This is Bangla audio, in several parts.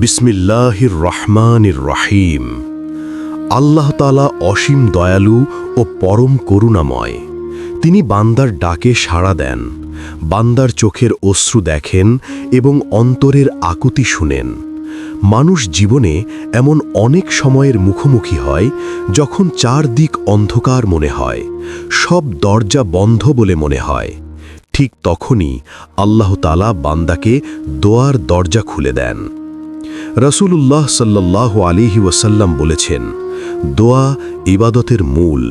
বিসমিল্লাহির রহমানির রহিম। আল্লাহ তাআলা অসীম দয়ালু ও পরম করুণাময়। তিনি বান্দার ডাকে সাড়া দেন, বান্দার চোখের অশ্রু দেখেন এবং অন্তরের আকুতি শুনেন। মানুষ জীবনে এমন অনেক সময়ের মুখোমুখি হয় যখন চারদিক অন্ধকার মনে হয়, সব দরজা বন্ধ বলে মনে হয়। ঠিক তখনই আল্লাহ তাআলা বান্দাকে দোয়ার দরজা খুলে দেন। রাসূলুল্লাহ সাল্লাল্লাহু আলাইহি ওয়াসাল্লাম বলেছেন, দোয়া ইবাদতের মূল।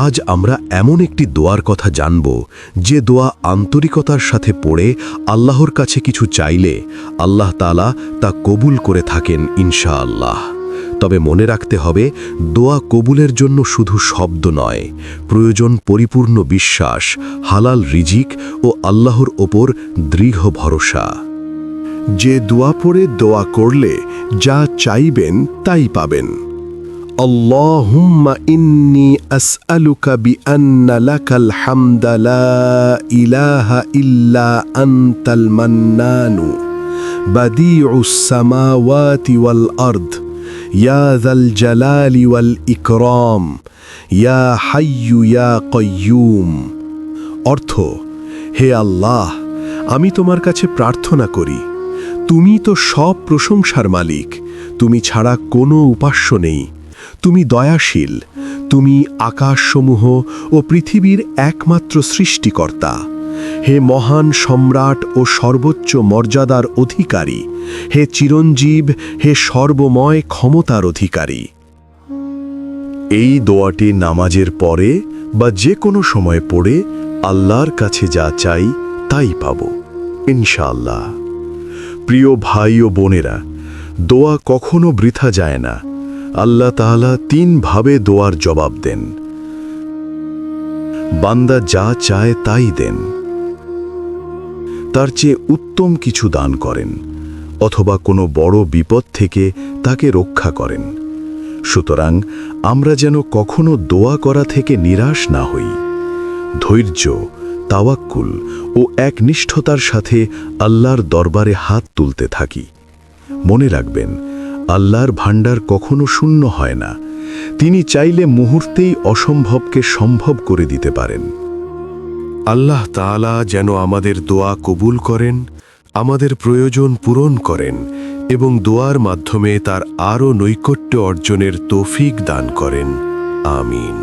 আজ আমরা এমন একটি দোয়ার কথা জানব, যে দোয়া আন্তরিকতার সাথে পড়ে আল্লাহর কাছে কিছু চাইলে আল্লাহ তাআলা তা কবুল করে থাকেন ইনশাআল্লাহ। তবে মনে রাখতে হবে, দোয়া কবুলের জন্য শুধু শব্দ নয়, প্রয়োজন পরিপূর্ণ বিশ্বাস, হালাল রিজিক ও আল্লাহর ওপর দৃঢ় ভরসা। যে দোয়া পড়ে দোয়া করলে যা চাইবেন তাই পাবেন। আল্লাহুম্মা ইন্নী আসআলুকা বিআন্না লাকাল হামদা লা ইলাহা ইল্লা আনতাল মান্নানু বাদিউস সামাওয়াতি ওয়াল আরদ ইয়া যাল জালালি ওয়াল ইকরাম ইয়া হাইয়্যু ইয়া কাইয়্যুম। অর্থ: হে আল্লাহ, আমি তোমার কাছে প্রার্থনা করি, তুমি তো সব প্রশংসার মালিক, তুমি ছাড়া কোনো উপাস্য নেই, তুমি দয়াশীল, তুমি আকাশসমূহ ও পৃথিবীর একমাত্র সৃষ্টিকর্তা। হে মহান সম্রাট ও সর্বোচ্চ মর্যাদার অধিকারী, হে চিরঞ্জীব, হে সর্বময় ক্ষমতার অধিকারী। এই দোয়াটি নামাজের পরে বা যে কোনো সময় পড়ে আল্লাহর কাছে যা চাই তাই পাব ইনশাআল্লাহ। প্রিয় ভাই ও বোনেরা, দোয়া কখনো বৃথা যায় না। আল্লাহ তাআলা তিনভাবে দোয়ার জবাব দেন। বান্দা যা চায় তাই দেন, তার চেয়ে উত্তম কিছু দান করেন, অথবা কোনো বড় বিপদ থেকে তাকে রক্ষা করেন। সুতরাং আমরা যেন কখনো দোয়া করা থেকে নিরাশ না হই। ধৈর্য, তাওয়াক্কুল ও একনিষ্ঠতার সাথে আল্লাহর দরবারে হাত তুলতে থাকি। মনে রাখবেন, আল্লাহর ভাণ্ডার কখনো শূন্য হয় না। তিনি চাইলে মুহূর্তেই অসম্ভবকে সম্ভব করে দিতে পারেন। আল্লাহ তাআলা যেন আমাদের দোয়া কবুল করেন, আমাদের প্রয়োজন পূরণ করেন এবং দোয়ার মাধ্যমে তার আরও নৈকট্য অর্জনের তৌফিক দান করেন। আমিন।